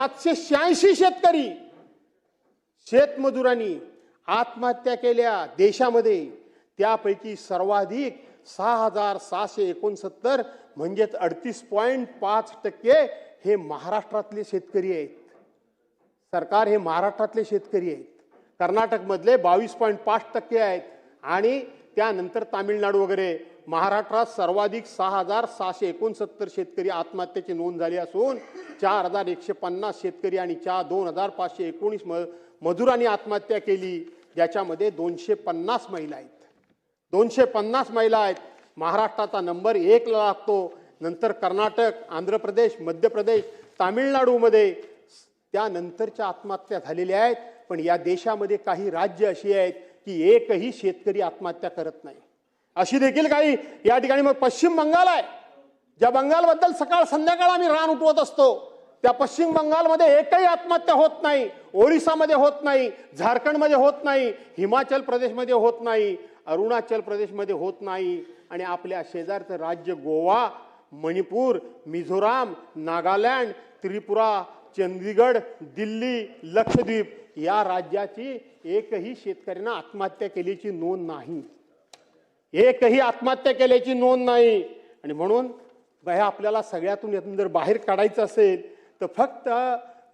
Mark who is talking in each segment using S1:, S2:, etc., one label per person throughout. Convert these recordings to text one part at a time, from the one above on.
S1: 786 शेतकरी शेतमजुरांनी आत्महत्या केल्या देशामध्ये, त्यापैकी सर्वाधिक 6,669 म्हणजेच 38.5% हे महाराष्ट्रातले शेतकरी आहेत। सरकार हे महाराष्ट्रातले शेतकरी आहेत। कर्नाटक मधले 22.5% आहेत आणि त्यानंतर तामिळनाडू वगैरे। महाराष्ट्रात सर्वाधिक 6,669 शेतकरी आत्महत्येची नोंद झाली असून 4,150 शेतकरी आणि 2,519 मजुरांनी आत्महत्या केली, ज्याच्यामध्ये 250 महिला आहेत। 250 महिला आहेत। महाराष्ट्राचा नंबर 1 ला लागतो। नंतर कर्नाटक, आंध्र प्रदेश, मध्य प्रदेश, तामिळनाडूमध्ये त्यानंतरच्या आत्महत्या झालेल्या आहेत। पण या देशामध्ये काही राज्य अशी आहेत की एकही शेतकरी आत्महत्या करत नाही। अशी देखील काही या ठिकाणी मग पश्चिम बंगाल आहे, ज्या बंगालबद्दल सकाळ संध्याकाळ आम्ही रान उठवत असतो, त्या पश्चिम बंगालमध्ये एकही आत्महत्या होत नाही। ओरिसामध्ये होत नाही, झारखंडमध्ये होत नाही, हिमाचल प्रदेशमध्ये होत नाही, अरुणाचल प्रदेशमध्ये होत नाही आणि आपल्या शेजारचं राज्य गोवा, मणिपूर, मिझोराम, नागालँड, त्रिपुरा, चंदीगड, दिल्ली, लक्षद्वीप या राज्याची एकही शेतकऱ्यांना आत्महत्या केल्याची नोंद नाही। एकही आत्महत्या केल्याची नोंद नाही। आणि म्हणून बाया आपल्याला सगळ्यातून यातून जर बाहेर काढायचं असेल तर फक्त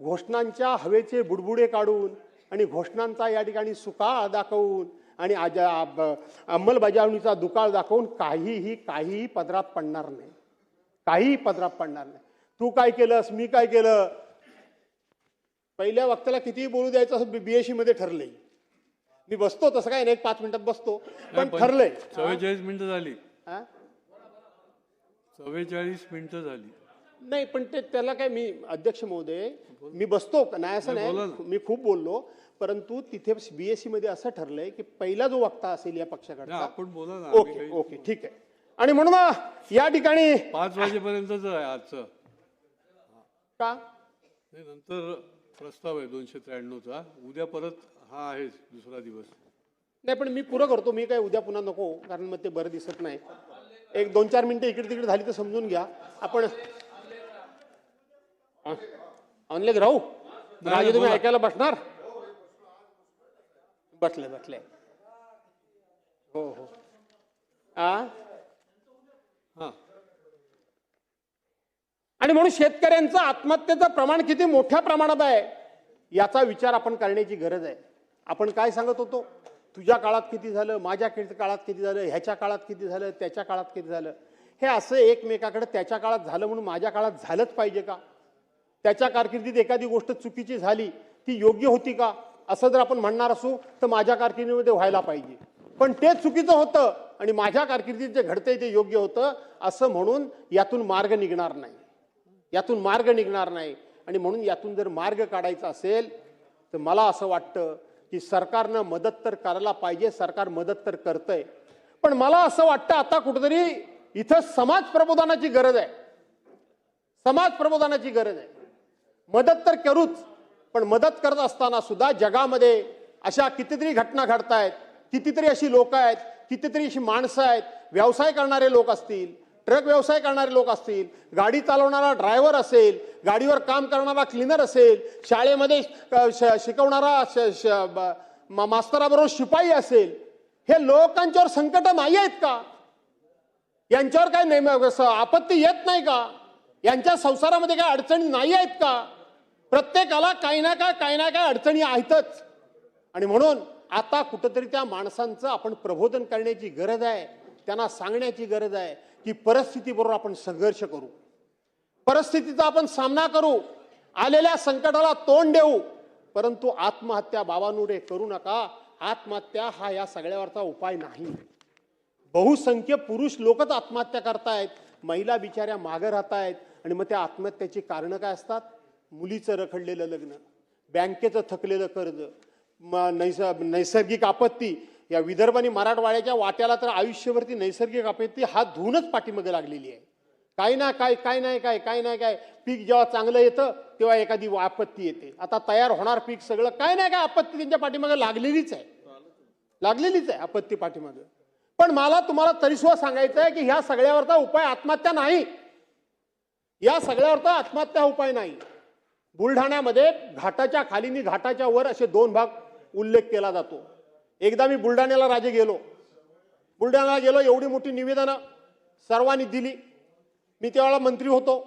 S1: घोषणांच्या हवेचे बुडबुडे काढून आणि घोषणांचा या ठिकाणी सुकाळ दाखवून आणि अंमलबजावणीचा दुकाळ दाखवून काहीही पदरात पडणार नाही। काहीही पदरात पडणार नाही। तू काय केलंस, मी काय केलं, पहिल्या वक्ताला कितीही बोलू द्यायचं असं बीएससी मध्ये ठरलंय। मी बसतो तसं काय नाही, 5 मिनिटात बसतो, पण ठरलंय।
S2: 44 मिनिटं झाली। 44 मिनिटं झाली
S1: नाही, पण त्याला काय, मी अध्यक्ष महोदय मी बसतो नाही असं नाही, मी खूप बोललो, परंतु तिथे बीएससी मध्ये असं ठरलंय की पहिला जो वक्ता असेल या पक्षाकडचा,
S2: आपण बोला ना।
S1: ओके ओके ठीक आहे। आणि म्हणून या ठिकाणी
S2: 5 वाजेपर्यंतच आहे आजचं
S1: का
S2: नंतर प्रस्ताव आहे 293चा। उद्या परत हा आहे दुसरा दिवस।
S1: नाही, पण मी पुरं करतो, मी काय उद्या पुन्हा नको, कारण मग ते बरं दिसत नाही। एक 2-4 मिनिटं इकडे तिकडे झाली तर समजून घ्या। आपण ऑनलाईन राहू, राजे तुम्ही ऐकायला बसणार? बसले हो हो। आणि म्हणून शेतकऱ्यांचं आत्महत्येचं प्रमाण किती मोठ्या प्रमाणात आहे याचा विचार आपण करण्याची गरज आहे। आपण काय सांगत होतो, तुझ्या काळात किती झालं, माझ्या काळात किती झालं, ह्याच्या काळात किती झालं, त्याच्या काळात किती झालं, हे असं एकमेकाकडे त्याच्या काळात झालं म्हणून माझ्या काळात झालंच पाहिजे का? त्याच्या कारकिर्दीत एखादी गोष्ट चुकीची झाली ती योग्य होती का असं जर आपण म्हणणार असू तर माझ्या कारकिर्दीमध्ये व्हायला पाहिजे, पण ते चुकीचं होतं आणि माझ्या कारकिर्दीत जे घडतंय ते योग्य होतं असं म्हणून यातून मार्ग निघणार नाही। यातून मार्ग निघणार नाही। आणि म्हणून यातून जर मार्ग काढायचा असेल तर मला असं वाटतं की सरकारनं मदत तर करायला पाहिजे। सरकार मदत तर करतंय, पण मला असं वाटतं आता कुठेतरी इथं समाज प्रबोधनाची गरज आहे। समाज प्रबोधनाची गरज आहे। मदत तर करूच, पण मदत करत असताना सुद्धा जगामध्ये अशा कितीतरी घटना घडतायत, कितीतरी अशी लोक आहेत, कितीतरी अशी माणसं आहेत, व्यवसाय करणारे लोक असतील, ट्रक व्यवसाय करणारे लोक असतील, गाडी चालवणारा ड्रायव्हर असेल, गाडीवर काम करणारा क्लीनर असेल, शाळेमध्ये शिकवणारा मास्तराबरोबर शिपाई असेल, हे लोकांच्यावर संकट नाही आहेत का? यांच्यावर काय आपत्ती येत नाही का? यांच्या संसारामध्ये काय अडचणी नाही आहेत का? प्रत्येकाला काही ना काय अडचणी आहेतच। आणि म्हणून आता कुठेतरी त्या माणसांचं आपण प्रबोधन करण्याची गरज आहे। त्यांना सांगण्याची गरज आहे की परिस्थितीबरोबर आपण संघर्ष करू, परिस्थितीचा आपण सामना करू, आलेल्या संकटाला तोंड देऊ, परंतु आत्महत्या बाबानुरे करू नका। आत्महत्या हा या सगळ्यावरचा उपाय नाही। बहुसंख्य पुरुष लोकच आत्महत्या करतायत, महिला बिचाऱ्या मागे राहतायत। आणि मग त्या आत्महत्येची कारणं काय असतात? मुलीचं रखडलेलं लग्न, बँकेचं थकलेलं कर्ज, नैसर्गिक आपत्ती। या विदर्भ आणि मराठवाड्याच्या वाट्याला तर आयुष्यभरती नैसर्गिक आपत्ती हात धुवूनच पाठीमागे लागलेली आहे। काही ना काय पीक जेव्हा चांगलं येतं तेव्हा एखादी आपत्ती येते। आता तयार होणार पीक सगळं काय ना काय आपत्ती त्यांच्या पाठीमागे लागलेलीच आहे आपत्ती पाठीमागे। पण मला तुम्हाला तरी सुद्धा सांगायचं आहे की ह्या सगळ्यावरचा उपाय आत्महत्या नाही। या सगळ्यावरचा आत्महत्या उपाय नाही। बुलढाण्यामध्ये घाटाच्या खालीनी घाटाच्या वर असे दोन भाग उल्लेख केला जातो. एकदा मी बुलढाण्याला गेलो, एवढी मोठी निवेदनं सर्वांनी दिली. मी त्यावेळेला मंत्री होतो.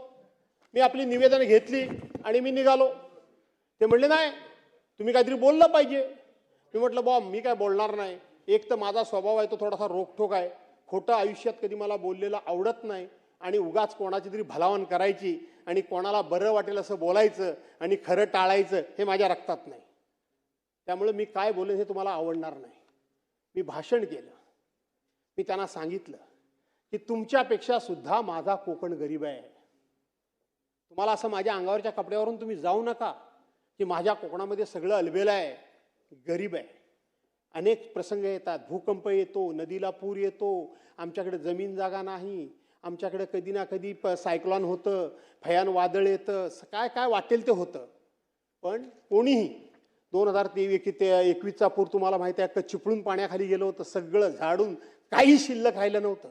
S1: मी आपली निवेदनं घेतली आणि मी निघालो. ते म्हणले नाही, तुम्ही काहीतरी बोललं पाहिजे. मी म्हटलं बा मी काय बोलणार नाही. एक तर माझा स्वभाव आहे तो थोडासा रोखठोक आहे. खोटं आयुष्यात कधी मला बोललेलं आवडत नाही आणि उगाच कोणाची तरी भलावण करायची आणि कोणाला बरं वाटेल असं बोलायचं आणि खरं टाळायचं हे माझ्या रक्तात नाही. त्यामुळे मी काय बोलेन हे तुम्हाला आवडणार नाही. मी भाषण केलं. मी त्यांना सांगितलं की तुमच्यापेक्षा सुद्धा माझा कोकण गरीब आहे. तुम्हाला असं माझ्या अंगावरच्या कपड्यावरून तुम्ही जाऊ नका की माझ्या कोकणामध्ये सगळं अलबेलं आहे, गरीब आहे. अनेक प्रसंग येतात, भूकंप येतो, नदीला पूर येतो, आमच्याकडे जमीन जागा नाही, आमच्याकडे कधी ना कधी सायक्लॉन होतं, भयान वादळ येतं, काय काय वाटेल ते होतं. पण कोणीही 2021चा पूर तुम्हाला माहिती आहे, चिपळून पाण्याखाली गेलं होतं, सगळं झाडून काही शिल्लक राहिलं नव्हतं.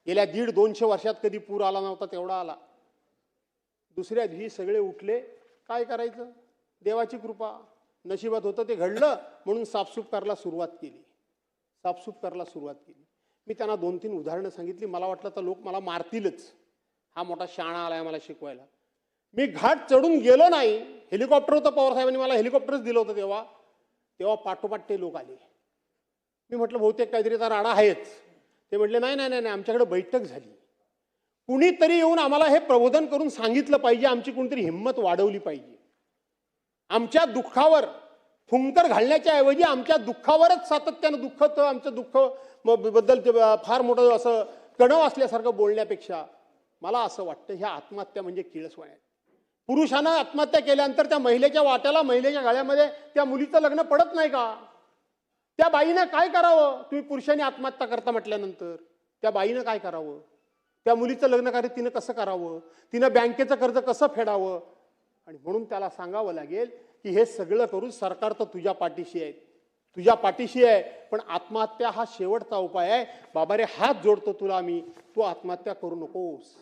S1: गेल्या 150-200 वर्षात कधी पूर आला नव्हता तेवढा आला. दुसऱ्या दिवशी सगळे उठले. काय करायचं, देवाची कृपा, नशिबात होतं ते घडलं म्हणून साफसूफ करायला सुरुवात केली. मी त्यांना 2-3 उदाहरणं सांगितली. मला वाटलं तर लोक मला मारतीलच, हा मोठा शाणा आलाय मला शिकवायला. मी घाट चढून गेलो नाही. हेलिकॉप्टर होतं, पवार साहेबांनी मला हेलिकॉप्टरच दिलं होतं तेव्हा पाठोपाठ ते लोक आले. मी म्हटलं बहुतेक काहीतरी तर राडा आहेच. ते म्हटले नाही नाही नाही, आमच्याकडे बैठक झाली. कुणीतरी येऊन आम्हाला हे प्रबोधन करून सांगितलं पाहिजे, आमची कुणीतरी हिंमत वाढवली पाहिजे. आमच्या दुःखावर फुंकर घालण्याच्या ऐवजी आमच्या दुःखावरच सातत्यानं दुःख तर आमचं दुःख बद्दल फार मोठं असं कणव असल्यासारखं बोलण्यापेक्षा मला असं वाटतं ह्या आत्महत्या म्हणजे किळसवाण्या आहेत. पुरुषानं आत्महत्या केल्यानंतर त्या महिलेच्या वाट्याला, महिलेच्या गाळ्यामध्ये त्या मुलीचं लग्न पडत नाही का? त्या बाईनं काय करावं? तुम्ही पुरुषांनी आत्महत्या करता म्हटल्यानंतर त्या बाईनं काय करावं? त्या मुलीचं लग्न कार्य तिनं कसं करावं? तिनं बँकेचं कर्ज कसं फेडावं? आणि म्हणून त्याला सांगावं लागेल की हे सगळं करून सरकार तर तुझ्या पाठीशी आहे, पण आत्महत्या हा शेवटचा उपाय आहे. बाबा रे, हात जोडतो तुला मी, तू आत्महत्या करू नकोस.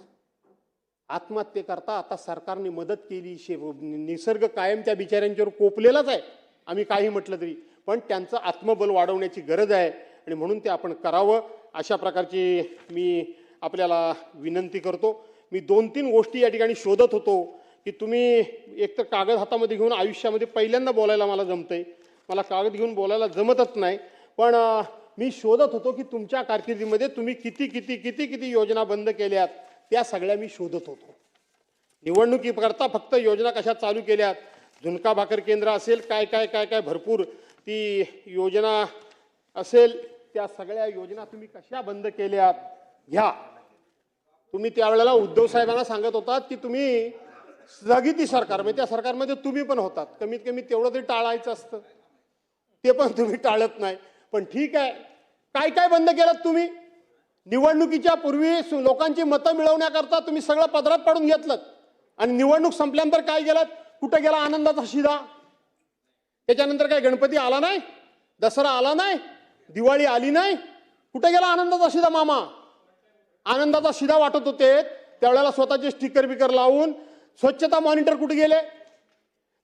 S1: आत्महत्येकरता आता सरकारने मदत केली. निसर्ग कायम त्या बिचाऱ्यांच्यावर कोपलेलाच आहे, आम्ही काही म्हटलं तरी, पण त्यांचं आत्मबल वाढवण्याची गरज आहे आणि म्हणून ते आपण करावं. अशा प्रकारची मी आपल्याला विनंती करतो. मी 2-3 गोष्टी या ठिकाणी शोधत होतो की तुम्ही एक तर कागद हातामध्ये घेऊन आयुष्यामध्ये पहिल्यांदा बोलायला मला जमतंय. मला कागद घेऊन बोलायला जमतच नाही, पण मी शोधत होतो की तुमच्या कारकिर्दीमध्ये तुम्ही किती योजना बंद केल्यात त्या सगळ्या मी शोधत होतो. निवडणुकीकरता फक्त योजना कशा चालू केल्यात, झुणका भाकर केंद्र असेल, काय काय काय काय भरपूर ती योजना असेल, त्या सगळ्या योजना तुम्ही कशा बंद केल्यात घ्या. तुम्ही त्यावेळेला उद्धव साहेबांना सांगत होतात की तुम्ही स्थगिती सरकार, म्हणजे त्या सरकारमध्ये तुम्ही पण होतात, कमीत कमी तेवढं तरी टाळायचं असतं, ते पण तुम्ही टाळत नाही. पण ठीक आहे, काय काय बंद केलं तुम्ही? निवडणुकीच्या पूर्वी लोकांची मतं मिळवण्याकरता तुम्ही सगळं पदरात पाडून घेतलं आणि निवडणूक संपल्यानंतर काय केलं? कुठं गेला आनंदाचा शिदा? त्याच्यानंतर काय गणपती आला नाही, दसरा आला नाही, दिवाळी आली नाही, कुठे गेला आनंदाचा शिदा? मामा आनंदाचा शिदा वाटत होते त्यावेळेला स्वतःचे स्टिकर बिकर लावून. स्वच्छता मॉनिटर कुठे गेले?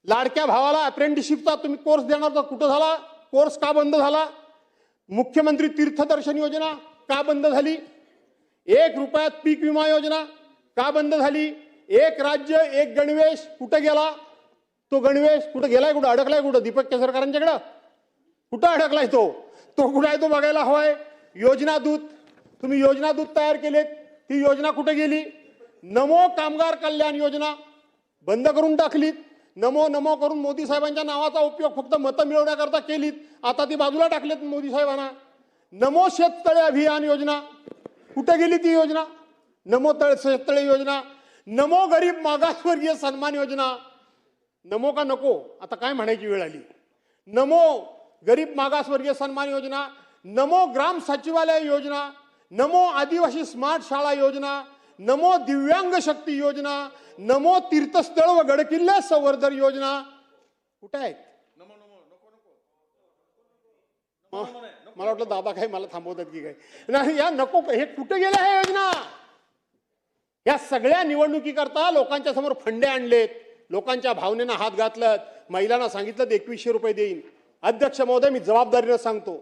S1: लाडक्या भावाला अप्रेंटिसशिपचा तुम्ही कोर्स देणार होता, कुठं झाला? कोर्स का बंद झाला? मुख्यमंत्री तीर्थदर्शन योजना का बंद झाली? 1 रुपयात पीक विमा योजना का बंद झाली? एक राज्य एक गणवेश कुठे गेला? तो गणवेश कुठे गेलाय? कुठं अडकलाय? कुठं दीपक केसरकरांच्याकडं कुठं अडकलाय? तो कुठं आहे? तो बघायला हवाय. योजना दूत, तुम्ही योजना दूत तयार केलेत, ती योजना कुठे गेली? नमो कामगार कल्याण योजना बंद करून टाकलीत. नमो करून मोदी साहेबांच्या नावाचा उपयोग फक्त मतं मिळवण्याकरता केलीत, आता ती बाजूला टाकलेत मोदी साहेबांना. नमो शेततळे अभियान योजना कुठे गेली ती योजना? नमो शेततळे योजना, नमो गरीब मागासवर्गीय सन्मान योजना. नमो का नको, आता काय म्हणायची वेळ आली. नमो गरीब मागासवर्गीय सन्मान योजना, नमो ग्राम सचिवालय योजना, नमो आदिवासी स्मार्ट शाळा योजना, नमो दिव्यांग शक्ती योजना, नमो तीर्थस्थळ व गडकिल्ले संवर्धन योजना कुठे आहेत? मला वाटलं दादा काय मला थांबवतात की काय? नाही, या नको, हे कुठे गेल्या ह्या योजना? या सगळ्या निवडणुकीकरता लोकांच्या समोर फंडे आणलेत, लोकांच्या भावनेनं हात घातलं, महिलांना सांगितलं 2100 रुपये देईन. अध्यक्ष महोदय, मी जबाबदारीनं सांगतो,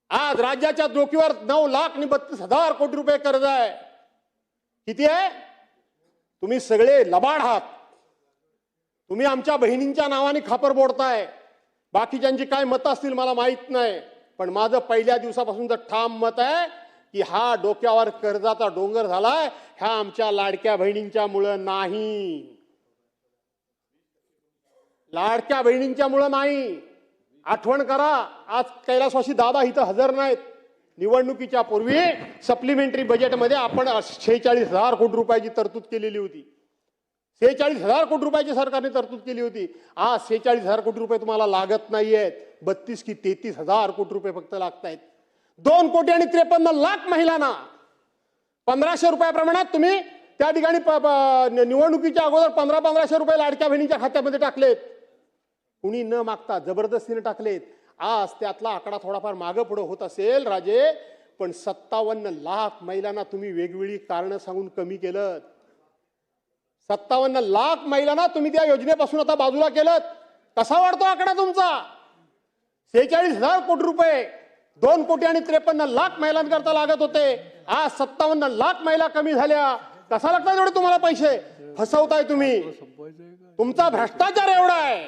S1: आज राज्याच्या डोकीवर 9,32,000 कोटी रुपये कर्ज आहे. किती आहे? तुम्ही सगळे लबाड आहात. तुम्ही आमच्या बहिणींच्या नावाने खापर बोडताय. बाकीच्यांची काय मतं असतील मला माहित नाही, पण माझं पहिल्या दिवसापासूनचं ठाम मत आहे की हा डोक्यावर कर्जाचा डोंगर झालाय, ह्या आमच्या लाडक्या बहिणींच्या मुळे नाही. लाडक्या बहिणींच्या मुळे नाही. आठवण करा, आज कैलासवासी दादा इथं हजर नाहीत. निवडणुकीच्या पूर्वी सप्लिमेंटरी बजेटमध्ये आपण 46,000 कोटी रुपयाची तरतूद केलेली होती. 46,000 कोटी रुपयाची सरकारने तरतूद केली होती. आज 46,000 कोटी रुपये तुम्हाला लागत नाहीयेत. 32 की 33,000 कोटी रुपये फक्त लागतायत. 2,53,00,000 महिलांना 1,500 रुपयाप्रमाणात तुम्ही त्या ठिकाणी निवडणुकीच्या अगोदर 1500 रुपये लाडक्या बहिणीच्या खात्यामध्ये टाकलेत. कुणी न मागता जबरदस्तीने टाकलेत. आज त्यातला आकडा थोडाफार मागं पुढे होत असेल राजे, पण 57 लाख महिलांना तुम्ही वेगवेगळी कारणं सांगून कमी केलं. 57 लाख महिलांना तुम्ही त्या योजनेपासून आता बाजूला केलं. कसा वाढतो आकडा तुमचा? 46,000 कोटी रुपये 2,53,00,000 महिलांकरता लागत होते. आज 57 लाख महिला कमी झाल्या. कसा लागतात एवढे तुम्हाला पैसे? फसवताय तुम्ही. तुमचा भ्रष्टाचार एवढा आहे.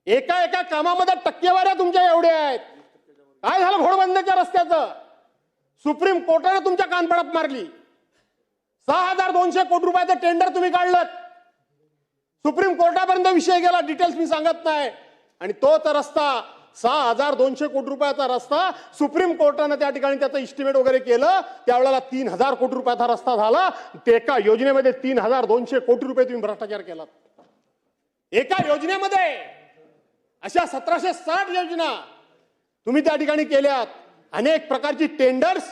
S1: एका एका कामामध्ये टक्केवाऱ्या तुमच्या एवढ्या आहेत. काय झालं घोडबंदरच्या रस्त्याचं? सुप्रीम कोर्टाने तुमच्या कानपडात मारली. 6,200 कोटी रुपयाचं टेंडर तुम्ही काढलं. सुप्रीम कोर्टापर्यंत विषय गेला, डिटेल्स मी सांगत नाही. आणि तोच रस्ता 6,200 कोटी रुपयाचा रस्ता सुप्रीम कोर्टाने त्या ठिकाणी त्याचं इस्टिमेट वगैरे केलं. त्यावेळेला 3,000 कोटी रुपयाचा रस्ता झाला. ते एका योजनेमध्ये 3,200 कोटी रुपये तुम्ही भ्रष्टाचार केलात. एका योजनेमध्ये अशा 1760 योजना तुम्ही त्या ठिकाणी केल्यात. अनेक प्रकारची टेंडर्स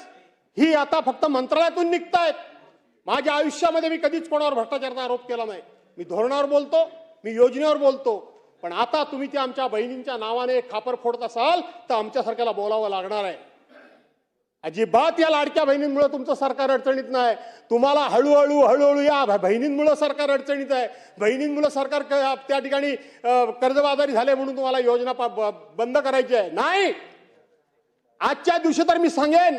S1: ही आता फक्त मंत्रालयातून निघतायत. माझ्या आयुष्यामध्ये मी कधीच कोणावर भ्रष्टाचाराचा आरोप केला नाही. मी धोरणावर बोलतो, मी योजनेवर बोलतो. पण आता तुम्ही त्या आमच्या बहिणींच्या नावाने खापर फोडत असाल तर आमच्यासारख्याला बोलावं लागणार आहे. अजिबात या लाडक्या बहिणींमुळे तुमचं सरकार अडचणीत नाही. तुम्हाला हळूहळू या बहिणींमुळे सरकार अडचणीत आहे. बहिणींमुळे सरकार त्या ठिकाणी कर्जबाजारी झाले म्हणून तुम्हाला योजना बंद करायची आहे. नाही, आजच्या दिवशी तर मी सांगेन,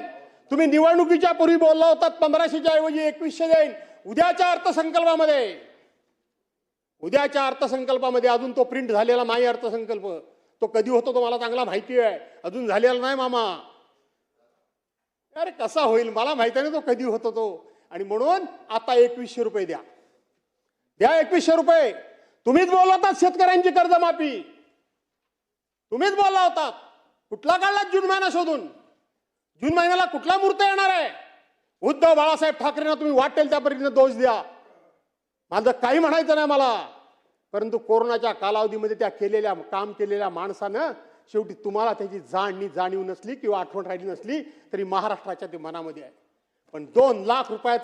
S1: तुम्ही निवडणुकीच्या पूर्वी बोलला होतात 1500च्या ऐवजी 2100 देईन. उद्याच्या अर्थसंकल्पामध्ये अजून तो प्रिंट झालेला नाही. अर्थसंकल्प तो कधी होतो तो मला चांगला माहिती आहे. अजून झालेला नाही मामा. अरे कसा होईल मला माहिती नाही तो कधी होतो तो. आणि म्हणून आता 2100 रुपये द्या. 2100 रुपये. तुम्हीच बोलला होतात शेतकऱ्यांची कर्जमाफी. तुम्हीच बोलला होतात. कुठला काढला जून महिना शोधून? जून महिन्याला कुठला मुहूर्त येणार आहे? उद्धव बाळासाहेब ठाकरेंना तुम्ही वाटेल त्या पद्धतीने दोष द्या. माझं काही म्हणायचं नाही मला. परंतु कोरोनाच्या कालावधीमध्ये त्या काम केलेल्या माणसानं शेवटी तुम्हाला त्याची जाणीव नसली किंवा आठवण राहिली नसली तरी महाराष्ट्राच्या ते मनामध्ये आहे. पण 2 लाख रुपयाचं